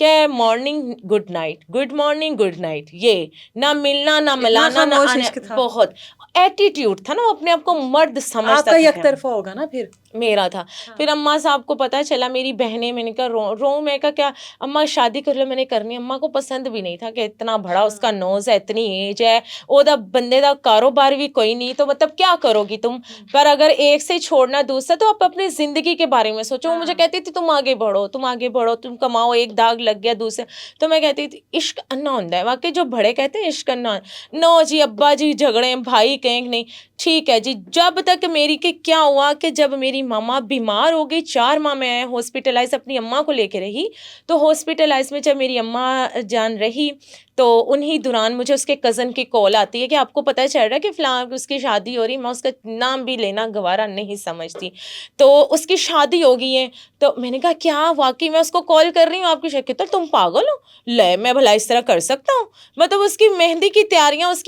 کہ morning good night, good morning good night, یہ نہ ملنا نہ ملانا نہ آنا، بہت ایٹیٹیوڈ تھا نا، وہ اپنے آپ کو مرد سمجھتا تھا. آپ کا یک طرفہ ہوگا نا پھر میرا تھا. پھر اماں صاحب کو پتہ چلا، میری بہنیں، میں نے کہا رو میں کہا کیا اماں شادی کر لو، میں نے کرنی. اماں کو پسند بھی نہیں تھا کہ اتنا بڑا اس کا نوز ہے، اتنی ایج ہے، وہ دا بندے دا کاروبار بھی کوئی نہیں، تو مطلب کیا کرو گی تم. پر اگر ایک سے چھوڑنا دوسرا، تو آپ اپنی زندگی کے بارے میں سوچو. وہ مجھے کہتی تھی تم آگے بڑھو، تم آگے بڑھو، تم کماؤ، ایک داغ لگ گیا دوسرے. تو میں کہتی تھی عشق انا ہوتا ہے واقعی، جو بڑے کہتے ہیں عشق انا. نو جی ابا جی جھگڑے، بھائی کہیں نہیں، ٹھیک ہے جی. جب تک میری کہ کیا ہوا کہ جب میری ماما بیمار ہو گئی، 4 ماہ میں ہاسپٹلائز اپنی اماں کو لے کے رہی. تو ہاسپٹلائز میں جب میری اماں جان رہی، تو انہی دوران مجھے اس کے کزن کی کال آتی ہے کہ آپ کو پتہ چل رہا ہے کہ فلاں اس کی شادی ہو رہی. میں اس کا نام بھی لینا گوارا نہیں سمجھتی. تو اس کی شادی ہو گئی ہے. تو میں نے کہا کیا واقعی؟ میں اس کو کال کر رہی ہوں، آپ کی شکل تو تم پاگل ہو، لے میں بھلا اس طرح کر سکتا ہوں؟ مطلب اس کی مہندی کی تیاریاں، اس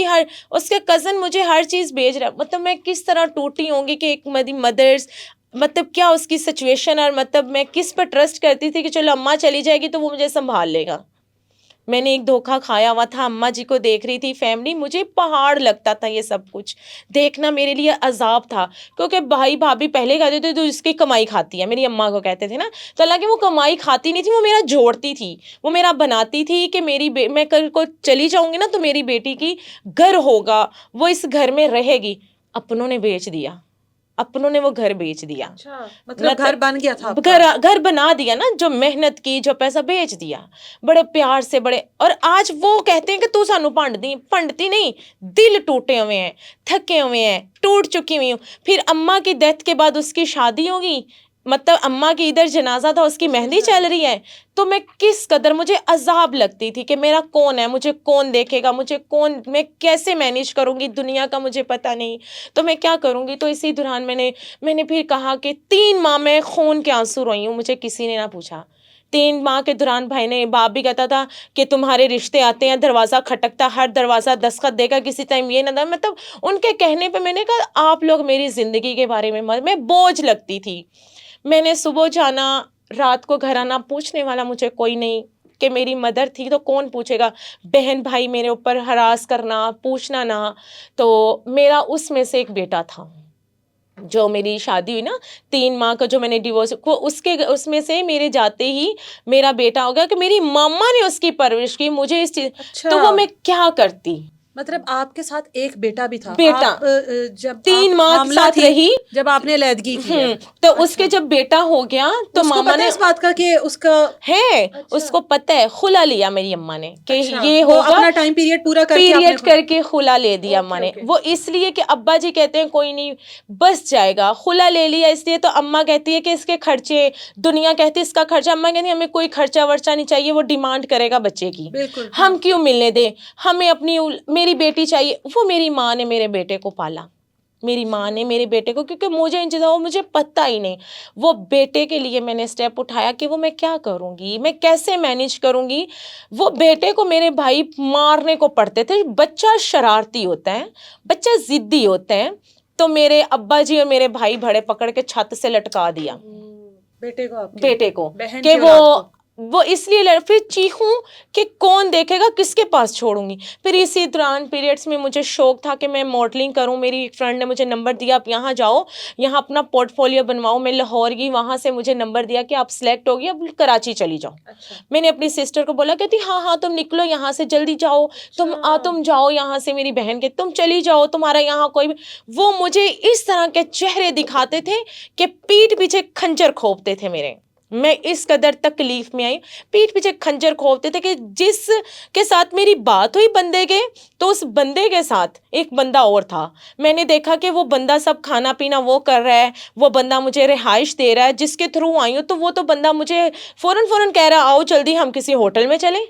کے کزن مجھے ہر چیز بھیج رہا. مطلب میں کس طرح ٹوٹی ہوں گی کہ ایک مدرس، مطلب کیا اس کی سچویشن، اور مطلب میں کس پر ٹرسٹ کرتی تھی کہ چلو اماں چلی جائے گی تو وہ مجھے سنبھال لے گا. میں نے ایک دھوکہ کھایا ہوا تھا. اماں جی کو دیکھ رہی تھی فیملی، مجھے پہاڑ لگتا تھا یہ سب کچھ دیکھنا، میرے لیے عذاب تھا. کیونکہ بھائی بھابھی پہلے کہتے تھے تو اس کی کمائی کھاتی ہے، میری اماں کو کہتے تھے نا. تو حالانکہ وہ کمائی کھاتی نہیں تھی، وہ میرا جوڑتی تھی، وہ میرا بناتی تھی کہ میں کل کو چلی جاؤں گی نا تو میری بیٹی کی گھر ہوگا، وہ اس گھر میں رہے گی. اپنوں نے بیچ دیا، اپنوں نے وہ گھر بیچ دیا. مطلب گھر بن گیا تھا، گھر بنا دیا نا، جو محنت کی، جو پیسہ بیچ دیا بڑے پیار سے بڑے. اور آج وہ کہتے ہیں کہ تو سانو پنڈتی نہیں، دل ٹوٹے ہوئے ہیں، تھکے ہوئے ہیں، ٹوٹ چکی ہوئی ہوں. پھر اماں کی ڈیتھ کے بعد اس کی شادی ہوگی، مطلب اماں کی ادھر جنازہ تھا، اس کی مہندی چل رہی ہے. تو میں کس قدر مجھے عذاب لگتی تھی کہ میرا کون ہے، مجھے کون دیکھے گا، میں کیسے مینیج کروں گی دنیا کا، مجھے پتہ نہیں، تو میں کیا کروں گی. تو اسی دوران میں نے پھر کہا کہ 3 ماہ میں خون کے آنسو روئی ہوں. مجھے کسی نے نہ پوچھا. 3 ماہ کے دوران باپ بھی کہتا تھا کہ تمہارے رشتے آتے ہیں، دروازہ کھٹکتا، ہر دروازہ دستخط دے گا، کسی ٹائم یہ نہ. مطلب ان کے کہنے پہ میں نے کہا آپ لوگ میری زندگی کے بارے میں بوجھ لگتی تھی. میں نے صبح جانا، رات کو گھر آنا، پوچھنے والا مجھے کوئی نہیں. کہ میری مدر تھی تو کون پوچھے گا. بہن بھائی میرے اوپر ہراس کرنا، پوچھنا نہ. تو میرا اس میں سے ایک بیٹا تھا جو میری شادی ہوئی نا 3 ماہ کا، جو میں نے ڈیورس کو اس میں سے میرے جاتے ہی میرا بیٹا ہو گیا. کہ میری ماما نے اس کی پرورش کی، مجھے اس چیز تو وہ میں کیا کرتی. مطلب آپ کے ساتھ ایک بیٹا بھی تھا، بیٹا جب 3 ماہ ساتھ رہی، جب آپ نے علیحدگی کی تو اس کے جب بیٹا ہو گیا تو ماما نے اس بات کا کہ اس کا ہے، اس کو پتہ ہے، خلا لیا میری اماں نے کہ یہ ہوگا، ہوگا، اپنا ٹائم پیریڈ پورا کر کے خلا لے دیا اماں نے. وہ اس لیے کہ ابا جی کہتے ہیں کوئی نہیں بس جائے گا، خلا لے لیا اس لیے. تو اماں کہتی ہے کہ اس کے خرچے، دنیا کہتی ہے اس کا خرچہ، اماں کہتی ہے ہمیں کوئی خرچہ ورچہ نہیں چاہیے، وہ ڈیمانڈ کرے گا بچے کی، ہم کیوں ملنے دیں، ہمیں اپنی میری بیٹی چاہیے. وہ میری ماں نے میرے بیٹے کو پالا، میری ماں نے میرے بیٹے کو، کیونکہ مجھے ان چیزوں مجھے پتہ ہی نہیں. وہ بیٹے کے لیے میں نے اسٹیپ اٹھایا کہ وہ میں کیا کروں گی، میں کیسے مینیج کروں گی. وہ بیٹے کو میرے بھائی مارنے کو پڑتے تھے. بچہ شرارتی ہوتا ہے، بچہ ضدی ہوتا ہے. تو میرے ابا جی اور میرے بھائی بھڑے پکڑ کے چھت سے لٹکا دیا بیٹے کو کہ وہ اس لیے پھر چیخوں کہ کون دیکھے گا، کس کے پاس چھوڑوں گی. پھر اسی دوران پیریڈس میں مجھے شوق تھا کہ میں ماڈلنگ کروں. میری ایک فرینڈ نے مجھے نمبر دیا، آپ یہاں جاؤ، یہاں اپنا پورٹ فولیو بنواؤ. میں لاہور گئی، وہاں سے مجھے نمبر دیا کہ آپ سلیکٹ ہوگی، اب کراچی چلی جاؤ. میں نے اپنی سسٹر کو بولا، کہتی ہاں تم نکلو یہاں سے، جلدی جاؤ، تم جاؤ یہاں سے. میری بہن کہ تم چلی جاؤ، تمہارا یہاں کوئی بھی. وہ مجھے اس طرح کے چہرے دکھاتے تھے کہ پیٹھ پیچھے کھنجر کھوپتے تھے میرے. میں اس قدر تکلیف میں آئی، پیٹھ پیچھے کھنجر کھوپتے تھے کہ جس کے ساتھ میری بات ہوئی بندے کے، تو اس بندے کے ساتھ ایک بندہ اور تھا. میں نے دیکھا کہ وہ بندہ سب کھانا پینا وہ کر رہا ہے، وہ بندہ مجھے رہائش دے رہا ہے جس کے تھرو آئی ہوں. تو وہ تو بندہ مجھے فوراً کہہ رہا آؤ جلدی ہم کسی ہوٹل میں چلیں.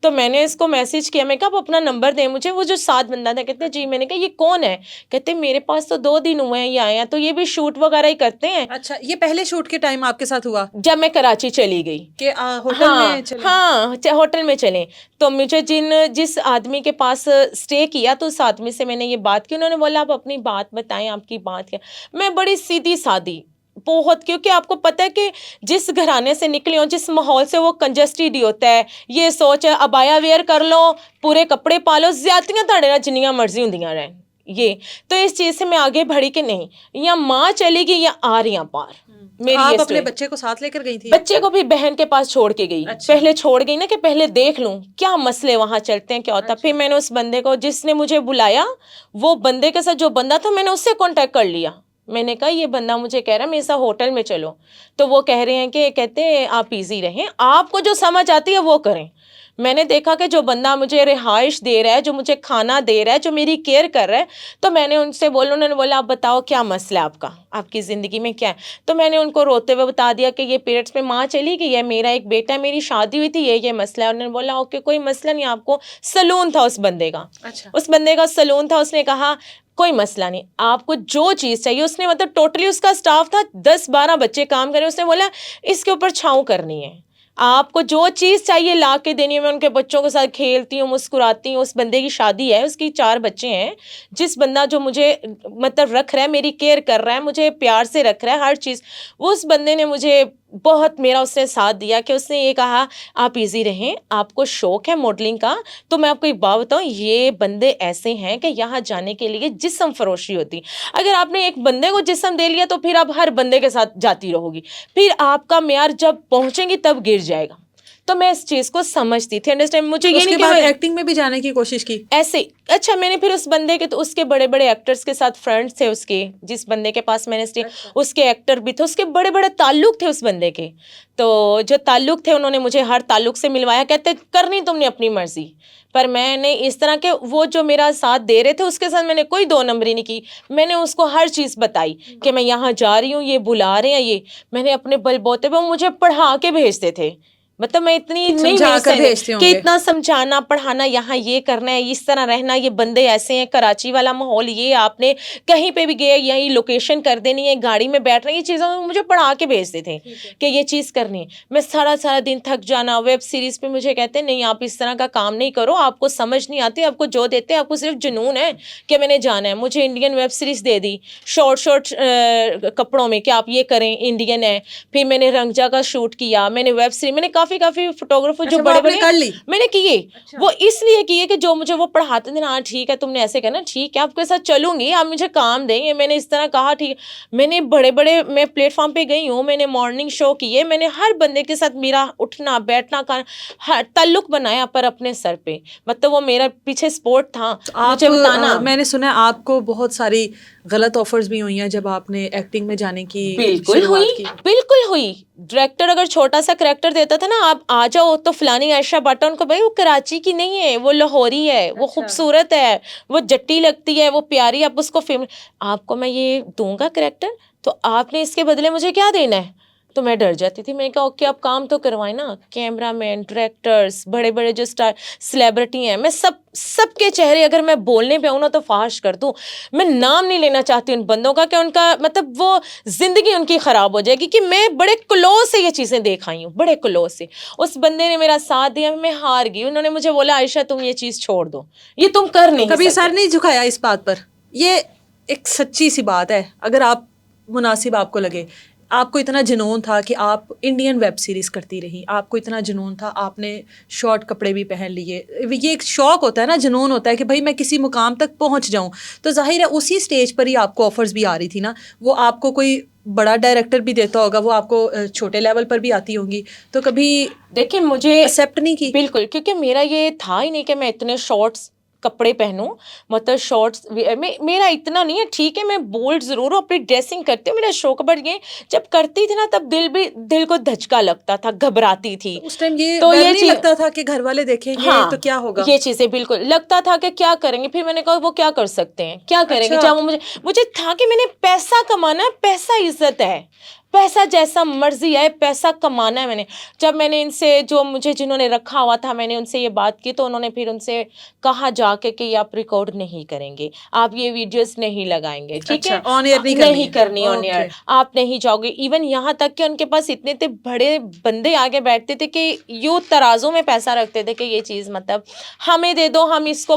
تو میں نے اس کو میسج کیا، میں کہا آپ اپنا نمبر دیں مجھے. وہ جو 7 بندہ تھا کہتے جی. میں نے کہا یہ کون ہے؟ کہتے میرے پاس تو 2 دن ہوئے ہیں یہ آئے ہیں. تو یہ بھی شوٹ وغیرہ ہی کرتے ہیں. اچھا، یہ پہلے شوٹ کے ٹائم آپ کے ساتھ ہوا جب میں کراچی چلی گئی کہ ہوٹل میں چلیں. تو مجھے جس آدمی کے پاس اسٹے کیا تو اس آدمی سے میں نے یہ بات کی. انہوں نے بولا آپ اپنی بات بتائیں، آپ کی بات کیا. میں بڑی سیدھی سادی بہت, کیونکہ آپ کو پتہ ہے کہ جس گھرانے سے نکلی ہوں, جس ماحول سے, وہ کنجسٹڈ ہی ہوتا ہے. یہ سوچ ہے ابایا ویئر کر لو, پورے کپڑے پالو, زیادتیاں تھوڑے نال جنیاں مرضی ہوندیاں رہن. یہ تو اس چیز سے میں آگے بڑھی کہ نہیں, یا ماں چلے گی یا آ رہی ہیں پار. آپ اپنے بچے کو ساتھ لے کر گئی تھی؟ بچے کو بھی بہن کے پاس چھوڑ کے گئی. پہلے چھوڑ گئی نا کہ پہلے دیکھ لوں کیا مسئلے وہاں چلتے ہیں, کیا ہوتا. پھر میں نے اس بندے کو, جس نے مجھے بلایا, وہ بندے کے ساتھ جو بندہ تھا, میں نے اس سے کانٹیکٹ کر لیا. میں نے کہا یہ بندہ مجھے کہہ رہا ہے میرے ساتھ ہوٹل میں چلو, تو وہ کہہ رہے ہیں کہ کہتے ہیں آپ ایزی رہیں, آپ کو جو سمجھ آتی ہے وہ کریں. میں نے دیکھا کہ جو بندہ مجھے رہائش دے رہا ہے, جو مجھے کھانا دے رہا ہے, جو میری کیئر کر رہا ہے, تو میں نے ان سے بولا, انہوں نے بولا آپ بتاؤ کیا مسئلہ ہے آپ کا, آپ کی زندگی میں کیا ہے. تو میں نے ان کو روتے ہوئے بتا دیا کہ یہ پیریڈس میں ماں چلی گئی ہے, میرا ایک بیٹا ہے, میری شادی ہوئی تھی, یہ مسئلہ ہے. انہوں نے بولا اوکے کوئی مسئلہ نہیں, آپ کو سلون تھا اس بندے کا, اس بندے کا سلون تھا. اس نے کہا کوئی مسئلہ نہیں, آپ کو جو چیز چاہیے. اس نے مطلب ٹوٹلی اس کا اسٹاف تھا 10-12 بچے کام کرے. اس نے بولا اس کے اوپر چھاؤں کرنی ہے, آپ کو جو چیز چاہیے لا کے دینی ہے. میں ان کے بچوں کے ساتھ کھیلتی ہوں, مسکراتی ہوں. اس بندے کی شادی ہے, اس کی 4 بچے ہیں. جس بندہ جو مجھے مطلب رکھ رہا ہے, میری کیئر کر رہا ہے, مجھے پیار سے رکھ رہا ہے, ہر چیز, وہ اس بندے نے مجھے بہت میرا اس نے ساتھ دیا. کہ اس نے یہ کہا آپ ایزی رہیں, آپ کو شوق ہے ماڈلنگ کا, تو میں آپ کو ایک بات بتاؤں, یہ بندے ایسے ہیں کہ یہاں جانے کے لیے جسم فروشی ہوتی. اگر آپ نے ایک بندے کو جسم دے لیا تو پھر آپ ہر بندے کے ساتھ جاتی رہو گی, پھر آپ کا معیار جب پہنچیں گی تب گر جائے گا. تو میں اس چیز کو سمجھتی تھی, انڈرسٹینڈ. مجھے یہ نہیں کہ ایکٹنگ میں بھی جانے کی کوشش کی ایسے. اچھا میں نے پھر اس بندے کے, تو اس کے بڑے بڑے ایکٹرز کے ساتھ فرینڈس تھے اس کے, جس بندے کے پاس میں نے اس کے ایکٹر بھی تھے, اس کے بڑے بڑے تعلق تھے اس بندے کے. تو جو تعلق تھے انہوں نے مجھے ہر تعلق سے ملوایا, کہتے کرنی تم نے اپنی مرضی. پر میں نے اس طرح کے, وہ جو میرا ساتھ دے رہے تھے اس کے ساتھ میں نے کوئی 2 نمبری نہیں کی. میں نے اس کو ہر چیز بتائی کہ میں یہاں جا رہی ہوں, یہ بلا رہے ہیں, یہ میں نے اپنے بل بوتے پہ, مجھے پڑھا کے بھیجتے تھے. مطلب میں اتنی نہیں کہ اتنا سمجھانا پڑھانا, یہاں یہ کرنا ہے, اس طرح رہنا, یہ بندے ایسے ہیں, کراچی والا ماحول, یہ آپ نے کہیں پہ بھی گئے یہی لوکیشن کر دینی ہے, گاڑی میں بیٹھ رہے ہیں, یہ چیزوں مجھے پڑھا کے بھیجتے تھے کہ یہ چیز کرنی ہے. میں سارا دن تھک جانا, ویب سیریز پہ مجھے کہتے نہیں آپ اس طرح کا کام نہیں کرو, آپ کو سمجھ نہیں آتی, آپ کو جو دیتے ہیں آپ کو صرف جنون ہے کہ میں نے جانا ہے. مجھے Indian web series they the short کپڑوں میں کہ آپ یہ کریں, انڈین ہے. پھر میں نے رنگجا کا شوٹ کیا, میں نے ویب سیریز, میں نے کافی فوٹوگرافر جو بڑے بڑے میں نے کیے, وہ اس لیے کیے کہ جو مجھے وہ پڑھاتے تھے نا, ہاں ٹھیک ہے تم نے ایسے کرنا, ٹھیک ہے آپ کے ساتھ چلوں گی, آپ مجھے کام دیں گے. میں نے اس طرح کہا ٹھیک. میں نے بڑے میں پلیٹ فارم پہ گئی ہوں, میں نے مارننگ شو کیے, میں نے ہر بندے کے ساتھ میرا اٹھنا بیٹھنا کا تعلق بنایا پر اپنے سر پہ, مطلب وہ میرا پیچھے سپورٹ تھا. مجھے بتانا, میں نے سنا آپ کو بہت ساری غلط آفرز بھی ہوئی ہیں جب آپ نے ایکٹنگ میں جانے کی. بالکل ہوئی. ڈائریکٹر اگر چھوٹا سا کریکٹر دیتا تھا نا, آپ آ جاؤ, تو فلانی عائشہ بٹا, ان کو بھائی وہ کراچی کی نہیں ہے, وہ لاہوری ہے, وہ خوبصورت ہے, وہ جٹی لگتی ہے, وہ پیاری, آپ اس کو آپ کو میں یہ دوں گا کریکٹر, تو آپ نے اس کے بدلے مجھے کیا دینا ہے. تو میں ڈر جاتی تھی. میں نے کہا اوکے آپ کام تو کروائیں نا, کیمرہ مین, ڈائریکٹرس, بڑے جو اسٹار سیلیبریٹی ہیں, میں سب کے چہرے اگر میں بولنے پہ آؤں نا تو فاش کر دوں. میں نام نہیں لینا چاہتی ان بندوں کا کہ ان کا مطلب وہ زندگی ان کی خراب ہو جائے گی, کہ میں بڑے کلوز سے یہ چیزیں دیکھ آئی ہوں, بڑے کلوز سے. اس بندے نے میرا ساتھ دیا, میں ہار گئی. انہوں نے مجھے بولا عائشہ تم یہ چیز چھوڑ دو, یہ تم کر نہیں کبھی سر نہیں جھکایا اس بات پر. یہ ایک سچی سی بات ہے, اگر آپ مناسب آپ کو لگے, آپ کو اتنا جنون تھا کہ آپ انڈین ویب سیریز کرتی رہی, آپ کو اتنا جنون تھا, آپ نے شارٹ کپڑے بھی پہن لیے. یہ ایک شوق ہوتا ہے نا, جنون ہوتا ہے کہ بھائی میں کسی مقام تک پہنچ جاؤں. تو ظاہر ہے اسی اسٹیج پر ہی آپ کو آفرز بھی آ رہی تھی نا. وہ آپ کو کوئی بڑا ڈائریکٹر بھی دیتا ہوگا, وہ آپ کو چھوٹے لیول پر بھی آتی ہوں گی, تو کبھی دیکھیں مجھے ایکسیپٹ نہیں کی. بالکل, کیونکہ میرا یہ تھا ہی نہیں کہ میں اتنے شارٹس کپڑے پہنوں, مطلب شارٹس میرا اتنا نہیں ہے. ٹھیک ہے میں بولڈ ضرور ہوں, اپنی ڈریسنگ کرتی ہوں, میرا شوق بڑھ گئے. جب کرتی تھی نا تب دل کو دھچکا لگتا تھا, گھبراتی تھی. اس ٹائم یہ نہیں لگتا تھا کہ گھر والے دیکھیں گے تو کیا ہوگا, یہ چیزیں بالکل لگتا تھا کہ کیا کریں گے. پھر میں نے کہا وہ کیا کر سکتے ہیں, کیا کریں گے. جب مجھے تھا کہ میں نے پیسہ کمانا ہے, پیسہ عزت ہے, پیسہ جیسا مرضی ہے, پیسہ کمانا ہے. جب میں نے ان سے جنہوں نے رکھا ہوا تھا, میں نے ان سے یہ بات کی, تو انہوں نے پھر ان سے کہا جا کے کہ یہ آپ ریکارڈ نہیں کریں گے, آپ یہ ویڈیوز نہیں لگائیں گے, ٹھیک ہے, آن ایئر نہیں کرنی آن ایئر, آپ نہیں جاؤ گے. ایون یہاں تک کہ ان کے پاس اتنے بڑے بندے آگے بیٹھتے تھے کہ یوں ترازوں میں پیسہ رکھتے تھے کہ یہ چیز مطلب ہمیں دے دو, ہم اس کو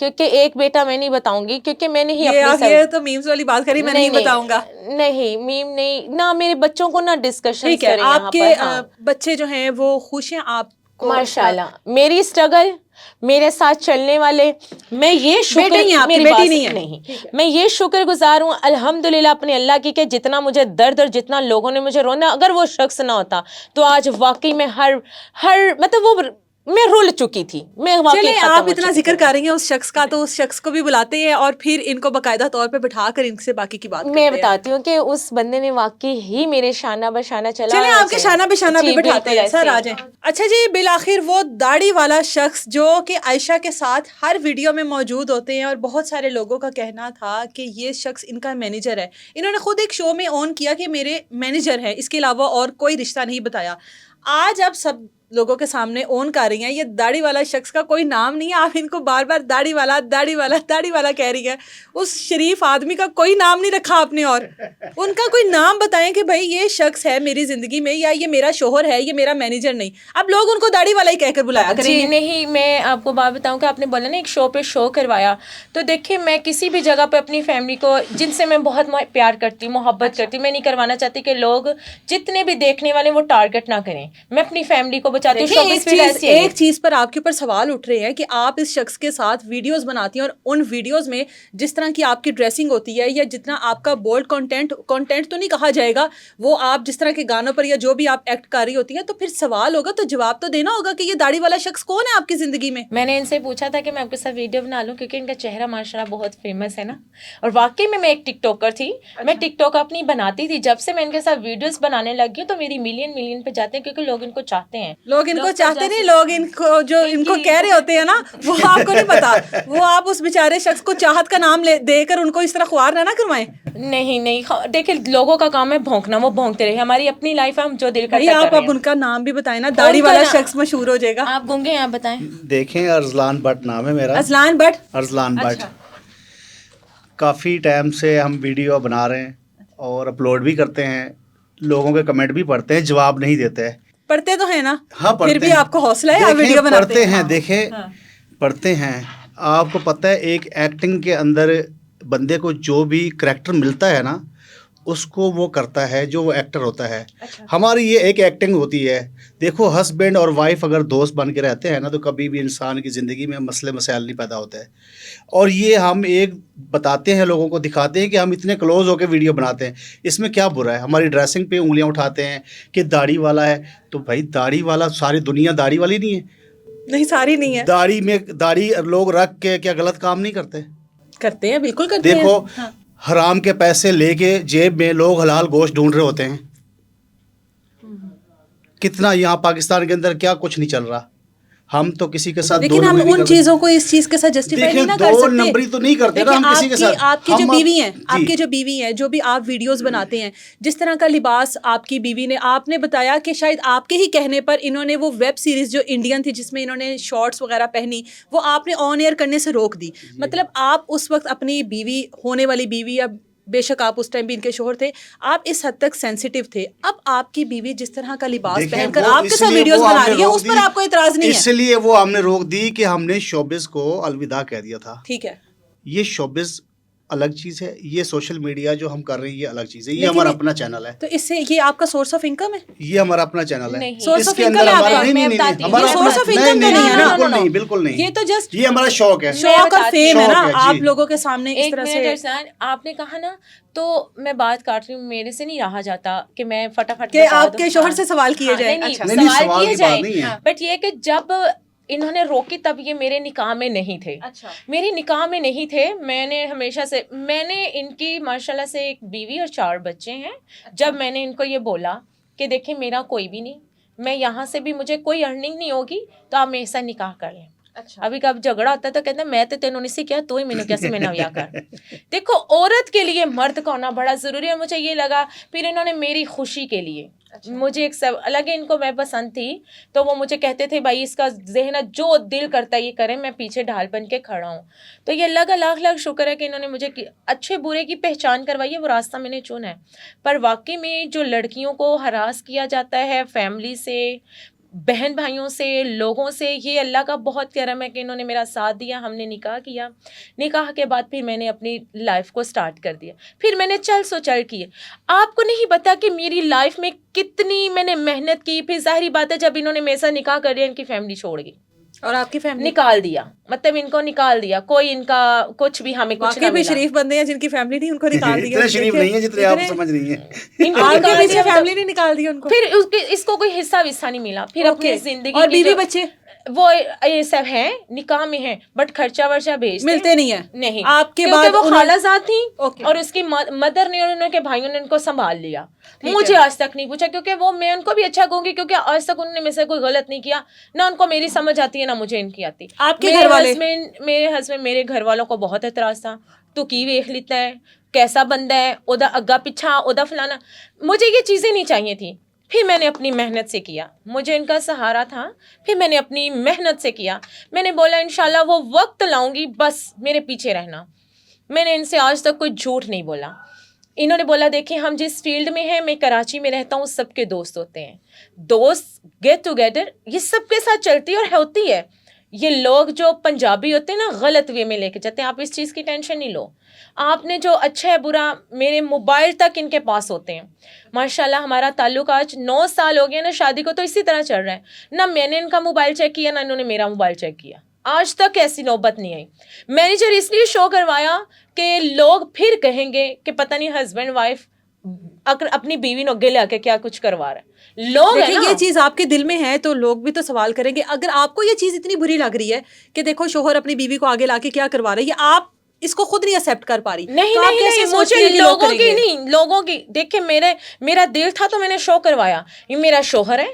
کیونکہ ایک بیٹا میں نہیں بتاؤں گی کیونکہ میں نے ہی یہ تو میمز والی بات کری، میں نہیں بتاؤں گا. نہیں میم نہیں نہ، میرے بچوں کو نہ ڈسکشن کریں. آپ کے بچے جو ہیں وہ خوش ہیں آپ کو؟ ماشاء اللہ. میری اسٹرگل، میرے ساتھ چلنے والے، میں یہ شکر میں یہ شکر گزار ہوں الحمدللہ اپنے اللہ کی کہ جتنا مجھے درد اور جتنا لوگوں نے مجھے رونا، اگر وہ شخص نہ ہوتا تو آج واقعی میں ہر مطلب وہ میں رول چکی تھی. میں چلیں آپ اتنا ذکر کر رہی ہیں اس شخص کا، تو اس شخص کو بھی بلاتے ہیں اور پھر ان کو باقاعدہ طور پہ بٹھا کر ان سے باقی کی بات کرتے ہیں. میں بتاتی ہوں کہ اس بندے نے واقعی ہی میرے شانہ بشانہ چلا. چلیں آپ کے شانہ بشانہ بھی بٹھاتے ہیں، سر آ جائیں. اچھا جی، بالآخر وہ داڑھی والا شخص جو کہ عائشہ کے ساتھ ہر ویڈیو میں موجود ہوتے ہیں، اور بہت سارے لوگوں کا کہنا تھا کہ یہ شخص ان کا مینیجر ہے. انہوں نے خود ایک شو میں آن کیا کہ میرے مینیجر ہے، اس کے علاوہ اور کوئی رشتہ نہیں بتایا. آج اب سب لوگوں کے سامنے اون کر رہی ہیں یہ داڑھی والا شخص کا کوئی نام نہیں ہے. آپ ان کو بار بار داڑھی والا داڑھی والا داڑھی والا کہہ رہی ہیں. اس شریف آدمی کا کوئی نام نہیں رکھا آپ نے، اور ان کا کوئی نام بتائیں کہ بھائی یہ شخص ہے میری زندگی میں، یا یہ میرا شوہر ہے، یہ میرا مینیجر نہیں. اب لوگ ان کو داڑھی والا ہی کہہ کر بلایا کریں گے. نہیں، میں آپ کو بات بتاؤں کہ آپ نے بولا نا ایک شو پہ شو کروایا، تو دیکھیں میں کسی بھی جگہ پہ اپنی فیملی کو، جن سے میں بہت پیار کرتی ہوں، محبت کرتی ہوں، میں نہیں کروانا چاہتی کہ لوگ جتنے بھی دیکھنے والے وہ ٹارگٹ نہ کریں. میں اپنی فیملی کو بچاتی ہوں. ایک چیز پر آپ کے اوپر سوال اٹھ رہے ہیں کہ آپ اس شخص کے ساتھ ویڈیوز بناتی ہیں، اور ان ویڈیوز میں جس طرح کی آپ کی ڈریسنگ ہوتی ہے، یا جتنا آپ کا بولڈ کنٹینٹ تو نہیں کہا جائے گا، وہ آپ جس طرح کے گانوں پر یا جو بھی آپ ایکٹ کر رہی ہوتی ہیں، تو پھر سوال ہوگا، تو جواب تو دینا ہوگا کہ یہ داڑھی والا شخص کون ہے آپ کی زندگی میں. میں نے ان سے پوچھا تھا کہ میں آپ کے ساتھ ویڈیو بنا لوں کیونکہ ان کا چہرہ ماشاءاللہ بہت فیمس ہے نا، اور واقعی میں ایک ٹک ٹاکر تھی. میں ٹک ٹاک اپنی بناتی تھی. جب سے میں ان کے ساتھ ویڈیوز بنانے لگی ہوں تو میری ملین پہ جاتے ہیں کیونکہ لوگ ان کو چاہتے ہیں. لوگ ان کو چاہتے نہیں، لوگ ان کو جو ان کو کہہ رہے ہوتے ہیں نا، وہ آپ کو نہیں پتا. وہ آپ اس بیچارے شخص کو چاہت کا نام دے کر ان کو اس طرح خوار نہ کروائیں. نہیں دیکھیں لوگوں کا کام ہے بھونکنا، وہ بھونکتے رہے. ہماری اپنی لائف ہے، ہم جو دل کرتا ہے. آپ اب ان کا نام بھی بتائیں نا، داڑھی والا شخص مشہور ہو جائے گا. آپ گونگے آپ بتائیں. دیکھیں ارسلان بٹ نام ہے میرا. ارسلان بٹ. کافی ٹائم سے ہم ویڈیو بنا رہے ہیں اور اپلوڈ بھی کرتے ہیں. لوگوں کے کمنٹ بھی پڑھتے ہیں، جواب نہیں دیتے. پڑھتے تو ہیں نا. ہاں پھر بھی آپ کو حوصلہ ہے، آپ ویڈیو بناتے ہیں. دیکھیں پڑھتے ہیں. آپ کو پتہ ہے ایک ایکٹنگ کے اندر بندے کو جو بھی کریکٹر ملتا ہے نا، اس کو وہ کرتا ہے جو وہ ایکٹر ہوتا ہے. ہماری یہ ایک ایکٹنگ ہوتی ہے. دیکھو ہسبینڈ اور وائف اگر دوست بن کے رہتے ہیں نا، تو کبھی بھی انسان کی زندگی میں مسئلے مسائل نہیں پیدا ہوتے. اور یہ ہم ایک بتاتے ہیں، لوگوں کو دکھاتے ہیں کہ ہم اتنے کلوز ہو کے ویڈیو بناتے ہیں. اس میں کیا برا ہے؟ ہماری ڈریسنگ پہ انگلیاں اٹھاتے ہیں کہ داڑھی والا ہے. تو بھائی داڑھی والا ساری دنیا داڑھی والی نہیں ہے. نہیں، ساری نہیں ہے. داڑھی لوگ رکھ کے کیا غلط کام نہیں کرتے؟ کرتے ہیں، بالکل کرتے ہیں. دیکھو حرام کے پیسے لے کے جیب میں لوگ حلال گوشت ڈھونڈ رہے ہوتے ہیں. کتنا یہاں پاکستان کے اندر کیا کچھ نہیں چل رہا. ہم تو کسی کے ساتھ لیکن ہم ان چیزوں کو اس چیز کے ساتھ جسٹیفائی نہیں کر سکتے. دو نمبری تو نہیں کرتے نا ہم کسی کے ساتھ. آپ کی جو بیوی ہیں، آپ کی جو بیوی ہیں، جو بھی آپ ویڈیوز بناتے ہیں، جس طرح کا لباس آپ کی بیوی نے، آپ نے بتایا کہ شاید آپ کے ہی کہنے پر انہوں نے وہ ویب سیریز جو انڈین تھی جس میں انہوں نے شارٹس وغیرہ پہنی، وہ آپ نے آن ایئر کرنے سے روک دی. مطلب آپ اس وقت اپنی بیوی، ہونے والی بیوی، یا بے شک آپ اس ٹائم بھی ان کے شوہر تھے، آپ اس حد تک سینسیٹیو تھے. اب آپ کی بیوی جس طرح کا لباس پہن کر آپ کے ساتھ ویڈیوز بنا رہی ہے، اس پر آپ کو اعتراض نہیں ہے. اس لیے وہ ہم نے روک دی کہ ہم نے شوبز کو الوداع کہہ دیا تھا. ٹھیک ہے، یہ شوبز الگ چیز ہے، یہ سوشل میڈیا جو ہم کر رہے ہیں یہ الگ چیز ہے. یہ ہمارا اپنا چینل ہے. تو اس سے یہ آپ کا سورس آف انکم ہے؟ یہ ہمارا اپنا چینل ہے. سورس آف انکم نہیں، بالکل نہیں. یہ تو جسٹ یہ ہمارا شوق ہے، شوق اور فیم ہے نا. آپ لوگوں کے سامنے اس طرح سے آپ نے کہا نا، تو میں بات کاٹ رہی ہوں، میرے سے نہیں رہا جاتا کہ میں فٹافٹ کہ آپ کے شوہر سے سوال کیے جائیں. سوال کیے جائیں، بٹ یہ کہ جب انہوں نے روکی تب یہ میرے نکاح میں نہیں تھے. میری نکاح میں نہیں تھے. میں نے ہمیشہ سے، میں نے ان کی ماشاءاللہ سے ایک بیوی اور 4 بچے ہیں. جب میں نے ان کو یہ بولا کہ دیکھیں میرا کوئی بھی نہیں، میں یہاں سے بھی مجھے کوئی ارننگ نہیں ہوگی، تو آپ میرے ساتھ نکاح کر لیں. ابھی کب جھگڑا ہوتا ہے تو کہتے ہیں میں تو تینوں نے سے کیا، تو ہی میں نے کیسے میں نہ کر. دیکھو عورت کے لیے مرد کا ہونا بڑا ضروری ہے. مجھے یہ لگا، پھر انہوں نے میری خوشی کے لیے، مجھے ایک سب الگ ان کو میں پسند تھی، تو وہ مجھے کہتے تھے بھائی اس کا ذہن جو دل کرتا ہے یہ کریں، میں پیچھے ڈھال بن کے کھڑا ہوں. تو یہ اللہ کا لاکھ لاکھ شکر ہے کہ انہوں نے مجھے اچھے برے کی پہچان کروائی ہے. وہ راستہ میں نے چنا ہے. پر واقعی میں جو لڑکیوں کو ہراس کیا جاتا ہے فیملی سے، بہن بھائیوں سے, لوگوں سے. یہ اللہ کا بہت کرم ہے کہ انہوں نے میرا ساتھ دیا. ہم نے نکاح کیا, نکاح کے بعد پھر میں نے اپنی لائف کو سٹارٹ کر دیا. پھر میں نے چل سو چل کی. آپ کو نہیں پتا کہ میری لائف میں کتنی میں نے محنت کی. پھر ظاہری بات ہے جب انہوں نے میرے ساتھ نکاح کر لیا, ان کی فیملی چھوڑ گئی اور آپ کی فیملی نکال دیا, مطلب ان کو نکال دیا. کوئی ان کا کچھ بھی ہمیں کچھ نہ بھی شریف بندے ہیں جن کی فیملی نہیں ان کو نکال دیا. اتنے شریف نہیں ہیں جتنے آپ سمجھ رہی ہیں. آپ کے پیچھے فیملی نہیں نکال دی ان کو. پھر اس کو کوئی حصہ وصہ نہیں ملا. پھر اپنی زندگی اور بیوی بچے وہ یہ سب ہیں, نکاح میں ہیں, بٹ خرچہ ورچہ بھیجتے ملتے نہیں ہیں. نہیں آپ کے بعد وہ خالہ زاد تھیں Okay. اور اس کی مدر نے اور ان کے بھائیوں نے ان کو سنبھال لیا. مجھے آج تک نہیں پوچھا, کیونکہ وہ میں ان کو بھی اچھا کہوں گی کیونکہ آج تک انہوں نے میرے سے کوئی غلط نہیں کیا, نہ ان کو میری سمجھ آتی ہے نہ مجھے ان کی آتی. آپ کے گھر والے میرے ہسبینڈ میرے گھر والوں کو بہت اعتراض تھا, تو کی ویکھ لیتا ہے, کیسا بندہ ہے, ادا اگا پیچھا, ادا فلانا. مجھے یہ چیزیں نہیں چاہیے تھیں. پھر میں نے اپنی محنت سے کیا, مجھے ان کا سہارا تھا, پھر میں نے اپنی محنت سے کیا. میں نے بولا انشاءاللہ وہ وقت لاؤں گی, بس میرے پیچھے رہنا. میں نے ان سے آج تک کوئی جھوٹ نہیں بولا. انہوں نے بولا دیکھیں ہم جس فیلڈ میں ہیں, میں کراچی میں رہتا ہوں, سب کے دوست ہوتے ہیں, دوست گیٹ ٹوگیدر یہ سب کے ساتھ چلتی اور ہوتی ہے. یہ لوگ جو پنجابی ہوتے ہیں نا غلط وے میں لے کے جاتے ہیں, آپ اس چیز کی ٹینشن نہیں لو. آپ نے جو اچھا ہے برا میرے موبائل تک ان کے پاس ہوتے ہیں. ماشاءاللہ ہمارا تعلق آج 9 سال ہو گیا نا شادی کو, تو اسی طرح چل رہا ہے. نہ میں نے ان کا موبائل چیک کیا, نہ انہوں نے میرا موبائل چیک کیا. آج تک ایسی نوبت نہیں آئی. مینیجر اس لیے شو کروایا کہ لوگ پھر کہیں گے کہ پتہ نہیں ہسبینڈ وائف اپنی بیوی نو گے لے کے کیا کچھ کروا رہا ہے. لوگ یہ چیز آپ کے دل میں ہے تو لوگ بھی تو سوال کریں گے. اگر آپ کو یہ چیز اتنی بری لگ رہی ہے کہ دیکھو شوہر اپنی بیوی کو آگے لا کے کیا کروا رہا ہے, یہ آپ اس کو خود نہیں ایکسیپٹ کر پا رہی. نہیں مجھے لوگوں کی نہیں, لوگوں کی دیکھیں میرا دل تھا تو میں نے شو کروایا. یہ میرا شوہر ہے,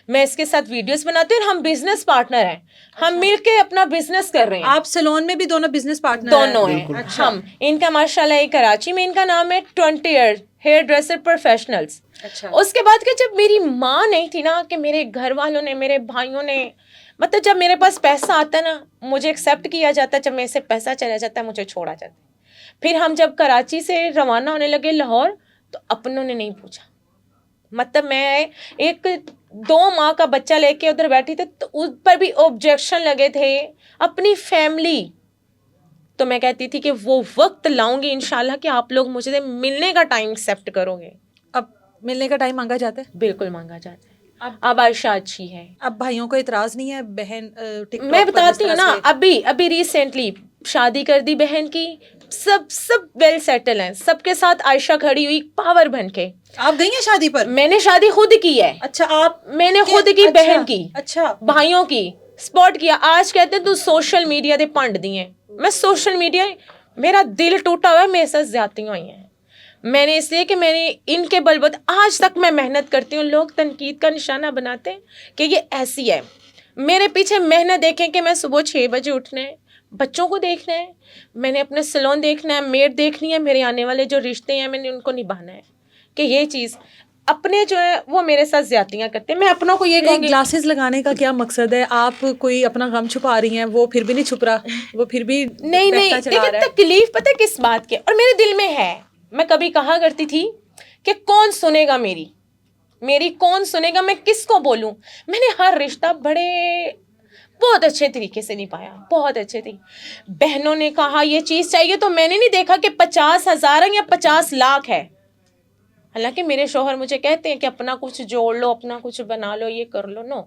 میں اس کے ساتھ ویڈیوز بناتی ہوں, ہم بزنس پارٹنر ہیں, ہم مل کے اپنا بزنس کر رہے ہیں. آپ سیلون میں بھی دونوں بزنس پارٹنر دونوں ہیں ہم. ان کا ماشاءاللہ یہ کراچی میں ان کا نام ہے 20 ایئر ہیئر ڈریسر پروفیشنلز. اس کے بعد کہ جب میری ماں نہیں تھی نا, کہ میرے گھر والوں نے میرے بھائیوں نے, مطلب جب میرے پاس پیسہ آتا ہے نا مجھے ایکسیپٹ کیا جاتا ہے, جب میرے سے پیسہ چلا جاتا ہے مجھے چھوڑا جاتا ہے. پھر ہم جب کراچی سے روانہ ہونے لگے لاہور, تو اپنوں نے نہیں پوچھا. مطلب میں ایک 2 ماہ کا بچہ لے کے ادھر بیٹھی تھی, تو اس پر بھی آبجیکشن لگے تھے اپنی فیملی. تو میں کہتی تھی کہ وہ وقت لاؤں گی انشاءاللہ کہ آپ لوگ مجھے ملنے کا ٹائم ایکسیپٹ کرو گے. اب ملنے کا ٹائم مانگا جاتا ہے؟ بالکل مانگا جاتا ہے. اب عائشہ اچھی ہے. اب بھائیوں کو اعتراض نہیں ہے؟ بہن میں بتاتی ہوں نا, ابھی ریسنٹلی شادی کر دی بہن کی, سب ویل سیٹل ہیں, سب کے ساتھ عائشہ کھڑی ہوئی پاور بن کے. آپ گئی ہیں شادی پر؟ میں نے شادی خود کی ہے. اچھا آپ میں نے خود کی, بہن کی, اچھا بھائیوں کی سپورٹ کیا. آج کہتے تو سوشل میڈیا دے پنڈ دیے. میں سوشل میڈیا, میرا دل ٹوٹا ہوا ہے, میرے ساتھ زیادتیاں ہوئی ہیں. میں نے اس لیے کہ میں نے ان کے بلبوتے آج تک میں محنت کرتی ہوں. لوگ تنقید کا نشانہ بناتے ہیں کہ یہ ایسی ہے. میرے پیچھے محنت دیکھیں کہ میں صبح 6 بجے اٹھنا ہے, بچوں کو دیکھنا ہے, میں نے اپنے سلون دیکھنا ہے, میڈ دیکھنی ہے, میرے آنے والے جو رشتے ہیں میں نے ان کو نبھانا ہے. کہ یہ چیز اپنے جو ہے وہ میرے ساتھ زیادتیاں کرتے ہیں. میں اپنوں کو یہ کہوں گی, گلاسز لگانے کا کیا مقصد ہے؟ آپ کوئی اپنا غم چھپا رہی ہیں, وہ پھر بھی نہیں چھپ رہا, وہ پھر بھی نہیں دیکھیں تکلیف پتہ کس بات کی, اور میرے دل میں ہے. میں کبھی کہا کرتی تھی کہ کون سنے گا میری کون سنے گا, میں کس کو بولوں. میں نے ہر رشتہ بہت اچھے طریقے سے نبھایا, بہت اچھے تھی. بہنوں نے کہا یہ چیز چاہیے, تو میں نے نہیں دیکھا کہ 50,000 ہے یا 50 لاکھ ہے. حالانکہ میرے شوہر مجھے کہتے ہیں کہ اپنا کچھ جوڑ لو, اپنا کچھ بنا لو, یہ کر لو. نو,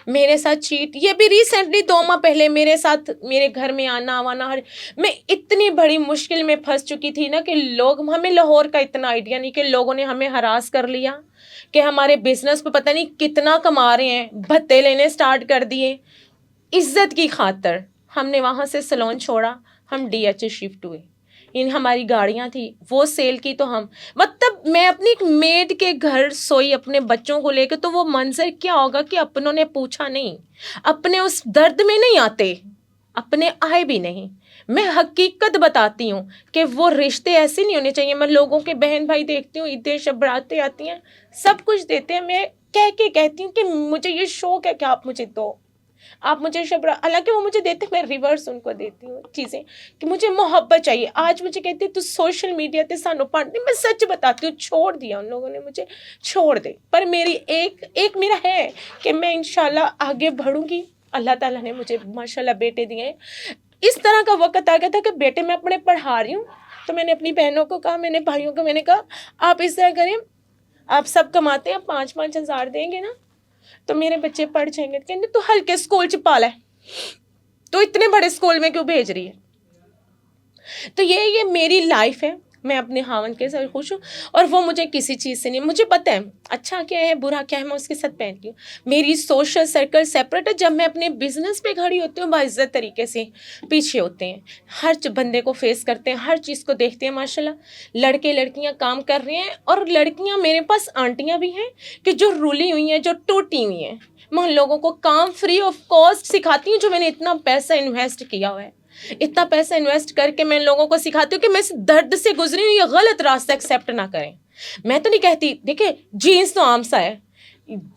میرے ساتھ چیٹ, یہ بھی ریسنٹلی 2 ماہ پہلے میرے ساتھ میرے گھر میں آنا وانا, میں اتنی بڑی مشکل میں پھنس چکی تھی نا کہ لوگ, ہمیں لاہور کا اتنا آئیڈیا نہیں کہ لوگوں نے ہمیں ہراس کر لیا کہ ہمارے بزنس پہ پتہ نہیں کتنا کما رہے ہیں, بھتے لینے سٹارٹ کر دیے. عزت کی خاطر ہم نے وہاں سے سلون چھوڑا, ہم DH شفٹ ہوئے. ہماری گاڑیاں تھیں وہ سیل کی, تو ہم مطلب میں اپنی ایک میڈ کے گھر سوئی اپنے بچوں کو لے کے, تو وہ منظر کیا ہوگا کہ اپنوں نے پوچھا نہیں, اپنے اس درد میں نہیں آتے, اپنے آئے بھی نہیں. میں حقیقت بتاتی ہوں کہ وہ رشتے ایسے نہیں ہونے چاہیے. میں لوگوں کے بہن بھائی دیکھتی ہوں, عیدیں شب براتیں آتی ہیں, سب کچھ دیتے ہیں, میں کہتی ہوں کہ مجھے یہ شوق ہے کہ آپ مجھے دو. آپ مجھے شبرا، حالانکہ وہ مجھے دیتے میں ریورس ان کو دیتی ہوں چیزیں کہ مجھے محبت چاہیے. آج مجھے کہتے تو سوشل میڈیا تے سانو پڑھنے، میں سچ بتاتی ہوں چھوڑ دیا ان لوگوں نے مجھے، چھوڑ دے. پر میری ایک میرا ہے کہ میں انشاءاللہ آگے بڑھوں گی. اللہ تعالیٰ نے مجھے ماشاءاللہ بیٹے دیے ہیں. اس طرح کا وقت آ گیا تھا کہ بیٹے میں اپنے پڑھا رہی ہوں تو میں نے اپنی بہنوں کو کہا، میں نے بھائیوں کو میں نے کہا آپ اس طرح کریں، آپ سب کماتے ہیں، آپ 5-5 ہزار دیں گے نا تو میرے بچے پڑھ جائیں گے. کہتے تو ہلکے اسکول چ پالا ہے تو اتنے بڑے اسکول میں کیوں بھیج رہی ہے. تو یہ میری لائف ہے، میں اپنے خاوند کے ساتھ خوش ہوں اور وہ مجھے کسی چیز سے نہیں، مجھے پتہ ہے اچھا کیا ہے برا کیا ہے، میں اس کے ساتھ پہنتی ہوں. میری سوشل سرکل سیپریٹ ہے. جب میں اپنے بزنس پہ کھڑی ہوتی ہوں باعزت طریقے سے پیچھے ہوتے ہیں، ہر بندے کو فیس کرتے ہیں، ہر چیز کو دیکھتے ہیں. ماشاءاللہ لڑکے لڑکیاں کام کر رہے ہیں اور لڑکیاں میرے پاس آنٹیاں بھی ہیں کہ جو رولی ہوئی ہیں، جو ٹوٹی ہوئی ہیں. میں ان لوگوں کو کام فری آف کاسٹ سکھاتی ہوں جو میں نے اتنا پیسہ انویسٹ کیا ہوا ہے. اتنا پیسہ انویسٹ کر کے میں ان لوگوں کو سکھاتی ہوں کہ میں اس درد سے گزری ہوں، یہ غلط راستہ ایکسیپٹ نہ کریں. میں تو نہیں کہتی، دیکھیں جینس تو عام سا ہے،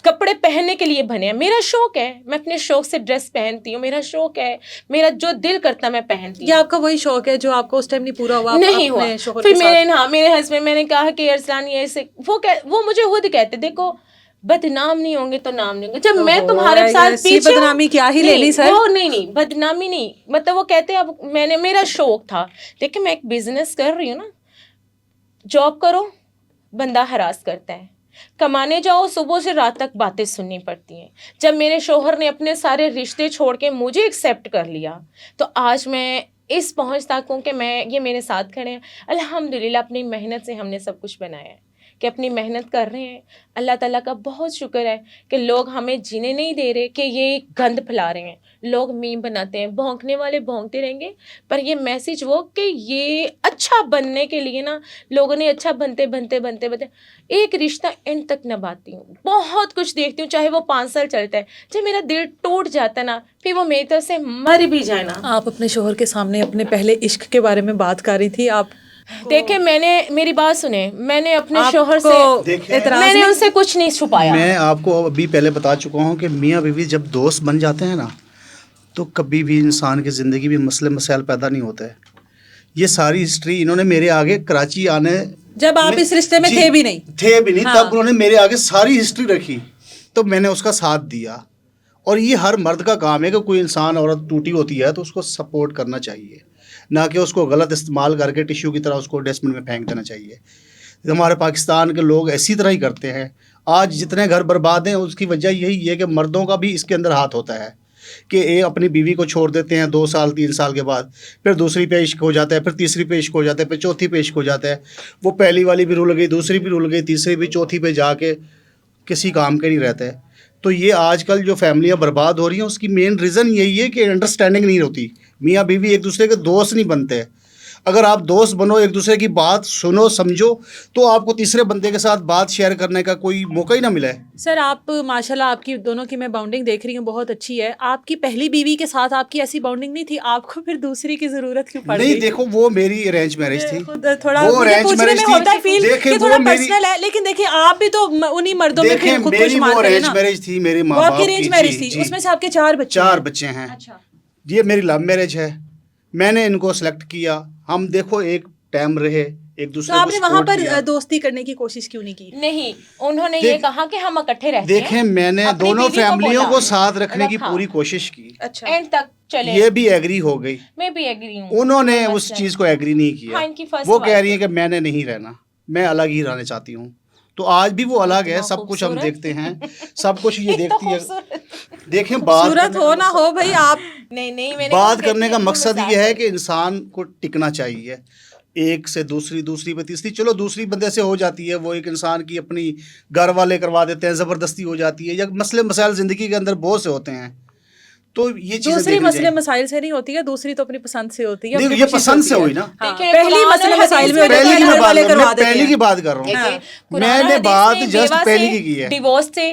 کپڑے پہننے کے لیے بنے ہیں، میرا شوق ہے، میں اپنے شوق سے ڈریس پہنتی ہوں، میرا شوق ہے، میرا جو دل کرتا میں پہنتی ہوں. یہ آپ کا وہی شوق ہے جو آپ کو اس ٹائم نہیں پورا ہوا؟ نہیں ہوا. پھر میرے ہسبینڈ، میں نے کہا کہ ارسلان یہ ایسے، وہ مجھے خود کہتے دیکھو بدنام نہیں ہوں گے تو نام نہیں ہوں گے. جب میں تمہارے ساتھ پیچھے بدنامی کیا ہی لینی سر، وہ نہیں بدنامی نہیں، مطلب وہ کہتے اب میں نے، میرا شوق تھا. دیکھیں میں ایک بزنس کر رہی ہوں نا، جاب کرو بندہ ہراس کرتا ہے، کمانے جاؤ صبح سے رات تک باتیں سننی پڑتی ہیں. جب میرے شوہر نے اپنے سارے رشتے چھوڑ کے مجھے ایکسیپٹ کر لیا تو آج میں اس پہنچ تک ہوں کہ میں، یہ میرے ساتھ کھڑے ہیں الحمدللہ. اپنی محنت سے ہم نے سب کچھ بنایا ہے کہ اپنی محنت کر رہے ہیں. اللہ تعالیٰ کا بہت شکر ہے کہ لوگ ہمیں جینے نہیں دے رہے کہ یہ گند پھیلا رہے ہیں. لوگ میم بناتے ہیں، بھونکنے والے بھونکتے رہیں گے، پر یہ میسج وہ کہ یہ اچھا بننے کے لیے نا لوگوں نے اچھا بنتے ایک رشتہ اینڈ تک نبھاتی ہوں. بہت کچھ دیکھتی ہوں، چاہے وہ 5 سال چلتا ہے، جب میرا دل ٹوٹ جاتا ہے نا پھر وہ میری طرف سے مر بھی جائے نا. آپ اپنے شوہر کے سامنے اپنے پہلے عشق کے بارے میں بات کر رہی تھی. آپ دیکھیں میں نے، میری بات سنیں، میں نے اپنے شوہر سے، میں نے ان سے کچھ نہیں چھپایا. میں آپ کو ابھی پہلے بتا چکا ہوں کہ میاں بیوی جب دوست بن جاتے ہیں نا تو کبھی بھی انسان کی زندگی میں مسئلے مسائل پیدا نہیں ہوتے. یہ ساری ہسٹری انہوں نے میرے آگے کراچی آنے، جب آپ اس رشتے میں تھے بھی نہیں تب انہوں نے میرے آگے ساری ہسٹری رکھی تو میں نے اس کا ساتھ دیا. اور یہ ہر مرد کا کام ہے کہ کوئی انسان عورت ٹوٹی ہوتی ہے تو اس کو سپورٹ کرنا چاہیے، نہ کہ اس کو غلط استعمال کر کے ٹیشو کی طرح اس کو ڈسٹ بن میں پھینک دینا چاہیے. ہمارے پاکستان کے لوگ اسی طرح ہی کرتے ہیں. آج جتنے گھر برباد ہیں اس کی وجہ یہی ہے کہ مردوں کا بھی اس کے اندر ہاتھ ہوتا ہے کہ ایک اپنی بیوی کو چھوڑ دیتے ہیں 2 سال 3 سال کے بعد، پھر دوسری پہ عشق ہو جاتا ہے، پھر تیسری پہ عشق ہو جاتا ہے، پھر چوتھی پہ عشق ہو جاتا ہے. وہ پہلی والی بھی رول گئی، دوسری بھی رول گئی، تیسری بھی، چوتھی پہ جا کے کسی کام کے نہیں رہتا ہے. تو یہ آج کل جو فیملیاں برباد ہو رہی ہیں اس کی مین ریزن یہی ہے کہ انڈرسٹینڈنگ نہیں ہوتی. میاں بیوی ایک دوسرے کے دوست نہیں بنتے. اگر آپ دوست بنو، ایک دوسرے کی بات سنو سمجھو، تو آپ کو تیسرے بندے کے ساتھ بات شیئر کرنے کا کوئی موقع ہی نہ ملا ہے. سر آپ ماشاءاللہ آپ کی دونوں کی میں باؤنڈنگ دیکھ رہی ہوں بہت اچھی ہے. آپ کی پہلی بیوی کے ساتھ آپ کی ایسی باؤنڈنگ نہیں تھی، آپ کو پھر دوسری کی ضرورت کیوں پڑ گئی؟ نہیں دیکھو وہ میری ارینج میرج تھی، تھوڑا وہ ارینج میرج تھی. دیکھیں تھوڑا پرسنل ہے، لیکن دیکھیں آپ بھی تو انہی مردوں میں پھر خود کو شمار کریں نا. میرج تھی میرے ماں باپ باپ کی ارینج میرج تھی، اس میں سے آپ کے 4 بچے ہیں. یہ میری لو میرج ہے، میں نے ان کو سلیکٹ کیا. ہم دیکھو ایک ٹائم رہے ایک دوسرے کو. آپ نے وہاں پر دوستی کرنے کی کوشش کیوں نہیں کی؟ نہیں، انہوں نے یہ کہا کہ ہم اکٹھے رہتے ہیں. دیکھیں میں نے دونوں فیملیوں کو ساتھ رکھنے کی پوری کوشش کی، اینڈ تک چلے. یہ بھی ایگری ہو گئی، میں بھی ایگری ہوں. انہوں نے اس چیز کو ایگری نہیں کیا. وہ کہہ رہی ہیں کہ میں نے نہیں رہنا، میں الگ ہی رہنا چاہتی ہوں. تو آج بھی وہ الگ ہے، سب کچھ ہم دیکھتے ہیں، سب کچھ یہ دیکھتی ہے. دیکھیں بات ہو نہ ہو بھائی، آپ نہیں بات کرنے کا مقصد یہ ہے کہ انسان کو ٹکنا چاہیے. ایک سے دوسری پہ تیسری، چلو دوسری بندے سے ہو جاتی ہے، وہ ایک انسان کی اپنی گھر والے کروا دیتے ہیں، زبردستی ہو جاتی ہے، یا مسئلے مسائل زندگی کے اندر بہت سے ہوتے ہیں. تو یہ چیزیں دوسری مسئلے مسائل سے نہیں ہوتی ہے، دوسری تو اپنی پسند سے ہوتی ہے. یہ پسند سے ہوئی نا، پہلی مسئلے مسائل میں پہلی کی بات کر رہا ہوں. میں نے بات جسٹ پہلی کی ہے. ڈیورس سے